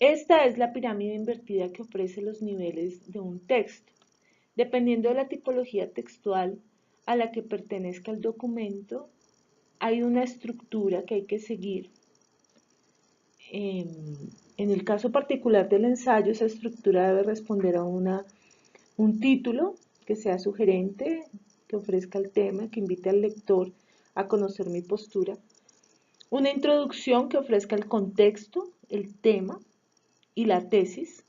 Esta es la pirámide invertida que ofrece los niveles de un texto. Dependiendo de la tipología textual a la que pertenezca el documento, hay una estructura que hay que seguir. En el caso particular del ensayo, esa estructura debe responder a un título que sea sugerente, que ofrezca el tema, que invite al lector a conocer mi postura. Una introducción que ofrezca el contexto, el tema y la tesis.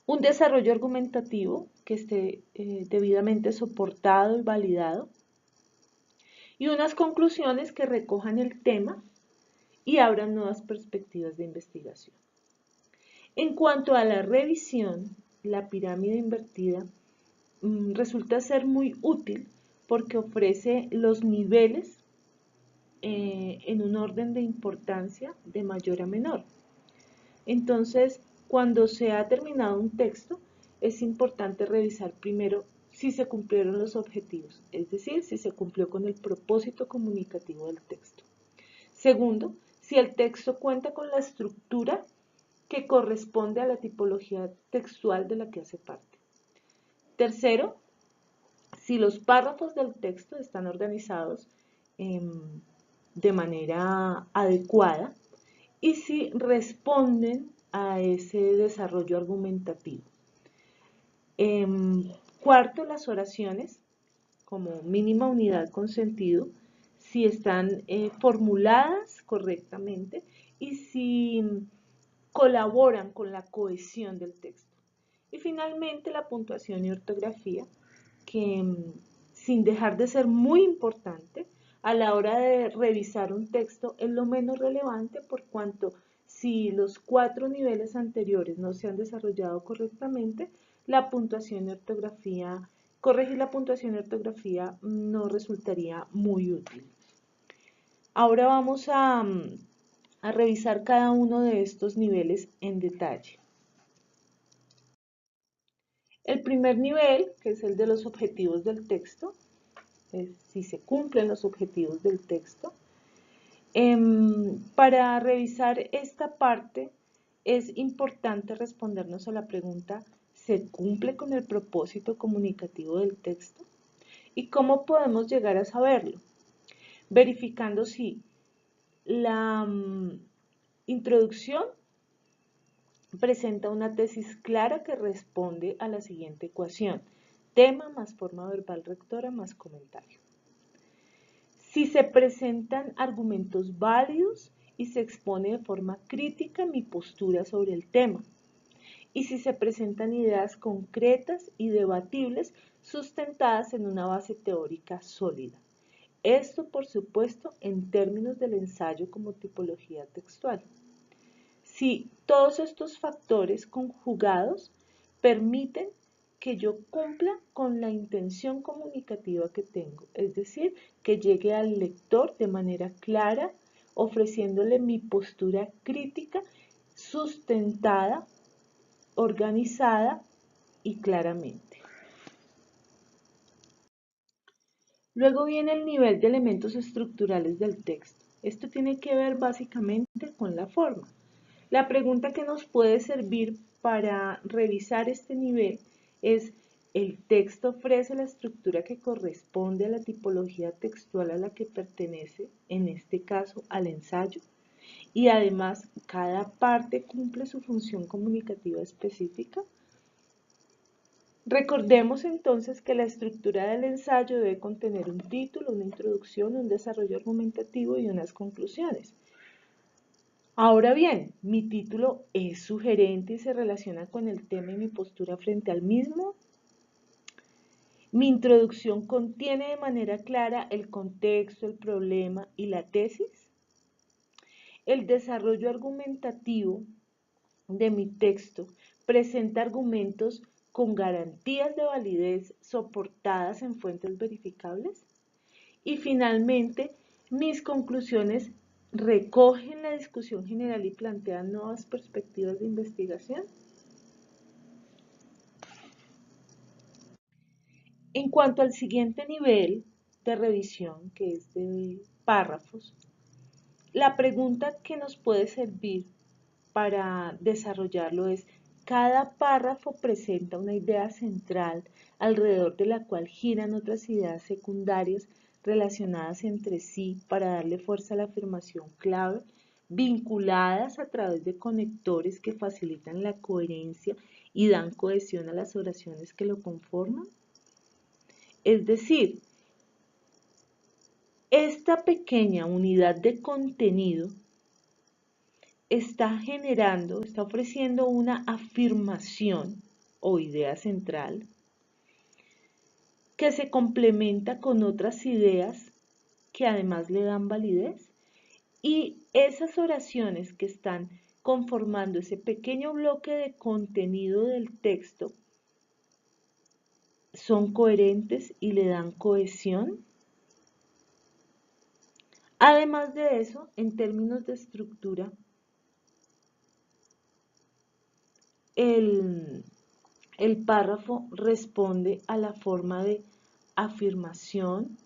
Un desarrollo argumentativo que esté debidamente soportado y validado. Y unas conclusiones que recojan el tema y abran nuevas perspectivas de investigación. En cuanto a la revisión, la pirámide invertida resulta ser muy útil porque ofrece los niveles en un orden de importancia de mayor a menor. Entonces, cuando se ha terminado un texto, es importante revisar primero si se cumplieron los objetivos, es decir, si se cumplió con el propósito comunicativo del texto. Segundo, si el texto cuenta con la estructura que corresponde a la tipología textual de la que hace parte. Tercero, si los párrafos del texto están organizados de manera adecuada y si responden a ese desarrollo argumentativo. Cuarto, las oraciones como mínima unidad con sentido, si están formuladas correctamente y si colaboran con la cohesión del texto. Y finalmente la puntuación y ortografía, que sin dejar de ser muy importante, a la hora de revisar un texto es lo menos relevante por cuanto si los 4 niveles anteriores no se han desarrollado correctamente, la puntuación y ortografía, corregir la puntuación y ortografía no resultaría muy útil. Ahora vamos a revisar cada uno de estos niveles en detalle. El primer nivel, que es el de los objetivos del texto, es si se cumplen los objetivos del texto. Para revisar esta parte es importante respondernos a la pregunta, ¿se cumple con el propósito comunicativo del texto? ¿Y cómo podemos llegar a saberlo? Verificando si la introducción presenta una tesis clara que responde a la siguiente ecuación: tema más forma verbal rectora más comentario. Si se presentan argumentos válidos y se expone de forma crítica mi postura sobre el tema. Y si se presentan ideas concretas y debatibles sustentadas en una base teórica sólida. Esto, por supuesto, en términos del ensayo como tipología textual. Si todos estos factores conjugados permiten que yo cumpla con la intención comunicativa que tengo, es decir, que llegue al lector de manera clara, ofreciéndole mi postura crítica, sustentada, organizada y claramente. Luego viene el nivel de elementos estructurales del texto. Esto tiene que ver básicamente con la forma. La pregunta que nos puede servir para revisar este nivel es: ¿el texto ofrece la estructura que corresponde a la tipología textual a la que pertenece, en este caso al ensayo? Y además, ¿cada parte cumple su función comunicativa específica? Recordemos entonces que la estructura del ensayo debe contener un título, una introducción, un desarrollo argumentativo y unas conclusiones. Ahora bien, mi título es sugerente y se relaciona con el tema y mi postura frente al mismo. Mi introducción contiene de manera clara el contexto, el problema y la tesis. El desarrollo argumentativo de mi texto presenta argumentos con garantías de validez soportadas en fuentes verificables. Y finalmente, mis conclusiones recogen la discusión general y plantean nuevas perspectivas de investigación. En cuanto al siguiente nivel de revisión, que es de párrafos, la pregunta que nos puede servir para desarrollarlo es: cada párrafo presenta una idea central alrededor de la cual giran otras ideas secundarias relacionadas entre sí para darle fuerza a la afirmación clave, vinculadas a través de conectores que facilitan la coherencia y dan cohesión a las oraciones que lo conforman. Es decir, esta pequeña unidad de contenido está ofreciendo una afirmación o idea central que se complementa con otras ideas que además le dan validez, y esas oraciones que están conformando ese pequeño bloque de contenido del texto son coherentes y le dan cohesión. Además de eso, en términos de estructura, el párrafo responde a la forma de afirmación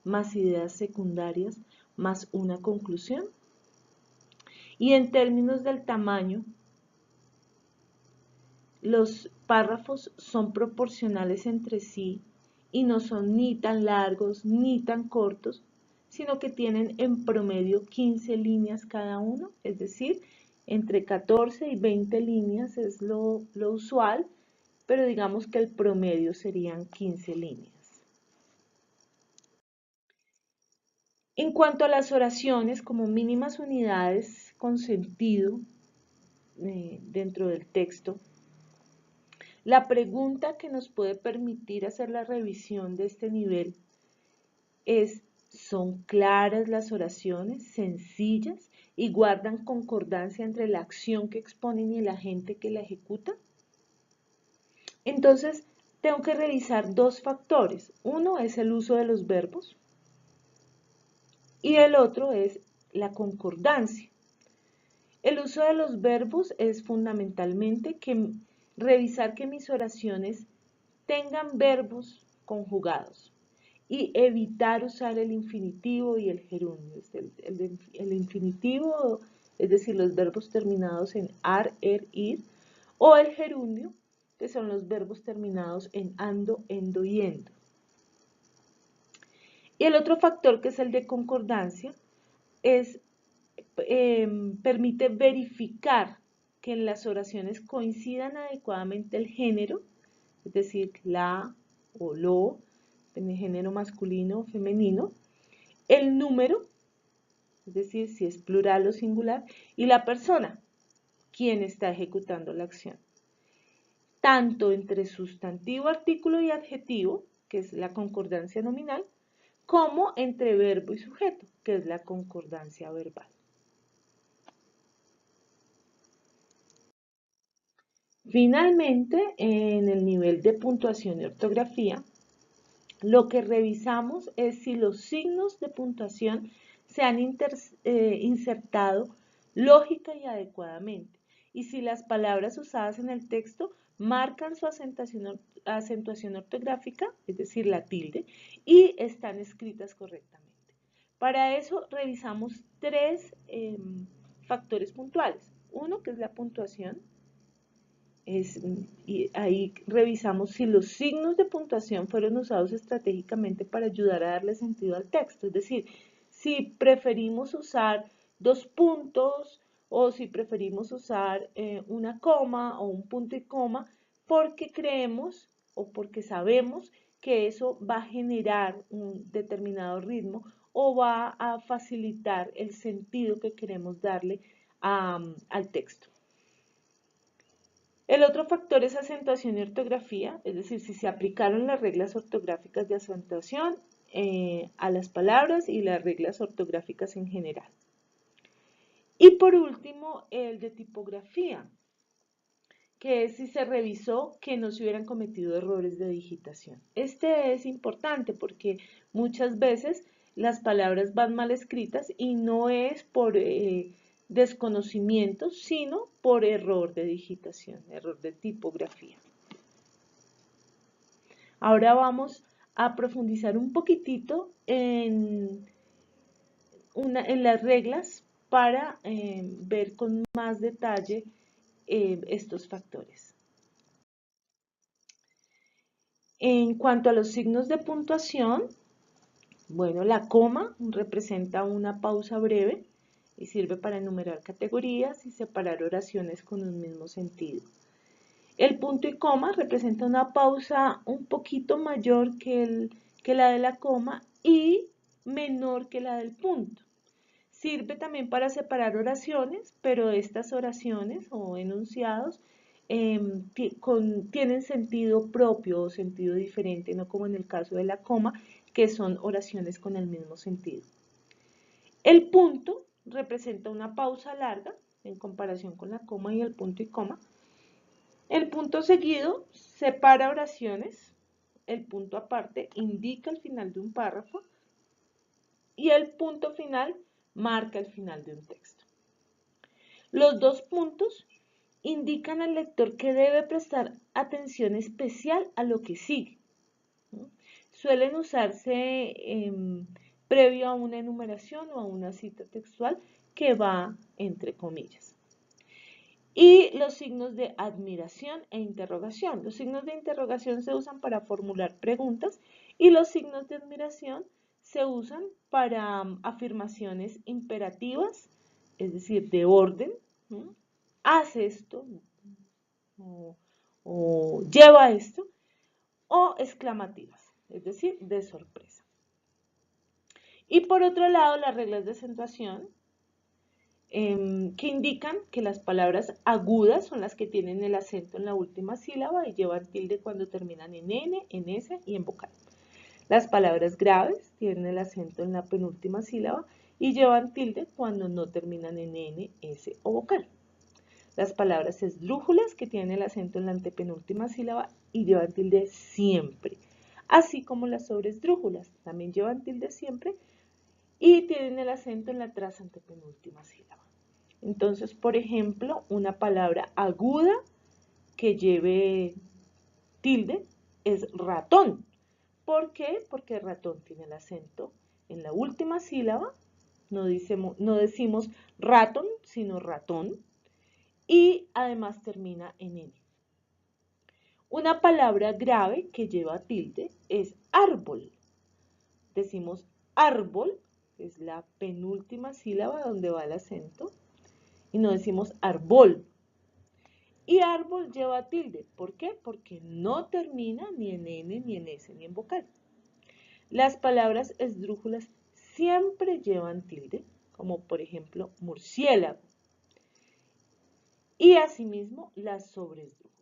más ideas secundarias más una conclusión. Y en términos del tamaño, los párrafos son proporcionales entre sí y no son ni tan largos ni tan cortos, sino que tienen en promedio 15 líneas cada uno, es decir, entre 14 y 20 líneas es lo usual, pero digamos que el promedio serían 15 líneas. En cuanto a las oraciones como mínimas unidades con sentido dentro del texto, la pregunta que nos puede permitir hacer la revisión de este nivel es: ¿son claras las oraciones, sencillas y guardan concordancia entre la acción que exponen y el agente que la ejecuta? Entonces, tengo que revisar dos factores. Uno es el uso de los verbos y el otro es la concordancia. El uso de los verbos es fundamentalmente revisar que mis oraciones tengan verbos conjugados y evitar usar el infinitivo y el gerundio. El infinitivo, es decir, los verbos terminados en ar, er, ir, o el gerundio, que son los verbos terminados en ando, endo y endo. Y el otro factor, que es el de concordancia, permite verificar que en las oraciones coincidan adecuadamente el género, es decir, la o lo, en el género masculino o femenino, el número, es decir, si es plural o singular, y la persona, quien está ejecutando la acción. Tanto entre sustantivo, artículo y adjetivo, que es la concordancia nominal, como entre verbo y sujeto, que es la concordancia verbal. Finalmente, en el nivel de puntuación y ortografía, lo que revisamos es si los signos de puntuación se han insertado lógica y adecuadamente, y si las palabras usadas en el texto marcan su acentuación ortográfica, es decir, la tilde, y están escritas correctamente. Para eso revisamos tres factores puntuales. Uno, que es la puntuación. Y ahí revisamos si los signos de puntuación fueron usados estratégicamente para ayudar a darle sentido al texto. Es decir, si preferimos usar dos puntos o si preferimos usar una coma o un punto y coma, porque creemos o porque sabemos que eso va a generar un determinado ritmo o va a facilitar el sentido que queremos darle al texto. El otro factor es acentuación y ortografía, es decir, si se aplicaron las reglas ortográficas de acentuación a las palabras y las reglas ortográficas en general. Y por último, el de tipografía, que es si se revisó que no se hubieran cometido errores de digitación. Este es importante porque muchas veces las palabras van mal escritas y no es por desconocimiento, sino por error de digitación, error de tipografía. Ahora vamos a profundizar un poquitito en las reglas para ver con más detalle estos factores. En cuanto a los signos de puntuación, bueno, la coma representa una pausa breve y sirve para enumerar categorías y separar oraciones con un mismo sentido. El punto y coma representa una pausa un poquito mayor que la de la coma y menor que la del punto. Sirve también para separar oraciones, pero estas oraciones o enunciados tienen sentido propio o sentido diferente, no como en el caso de la coma, que son oraciones con el mismo sentido. El punto representa una pausa larga en comparación con la coma y el punto y coma. El punto seguido separa oraciones, el punto aparte indica el final de un párrafo y el punto final marca el final de un texto. Los dos puntos indican al lector que debe prestar atención especial a lo que sigue. Suelen usarse previo a una enumeración o a una cita textual que va entre comillas. Y los signos de admiración e interrogación. Los signos de interrogación se usan para formular preguntas y los signos de admiración se usan para afirmaciones imperativas, es decir, de orden. Haz esto o lleva esto, o exclamativas, es decir, de sorpresa. Y por otro lado, las reglas de acentuación que indican que las palabras agudas son las que tienen el acento en la última sílaba y llevan tilde cuando terminan en N, en S y en vocal. Las palabras graves tienen el acento en la penúltima sílaba y llevan tilde cuando no terminan en N, S o vocal. Las palabras esdrújulas que tienen el acento en la antepenúltima sílaba y llevan tilde siempre, así como las sobresdrújulas también llevan tilde siempre y tienen el acento en la trasantepenúltima sílaba. Entonces, por ejemplo, una palabra aguda que lleve tilde es ratón. ¿Por qué? Porque ratón tiene el acento en la última sílaba, no decimos ratón, sino ratón, y además termina en N. Una palabra grave que lleva tilde es árbol. Decimos árbol, es la penúltima sílaba donde va el acento, y no decimos árbol. Y árbol lleva tilde. ¿Por qué? Porque no termina ni en N, ni en S, ni en vocal. Las palabras esdrújulas siempre llevan tilde, como por ejemplo murciélago. Y asimismo las sobresdrújulas.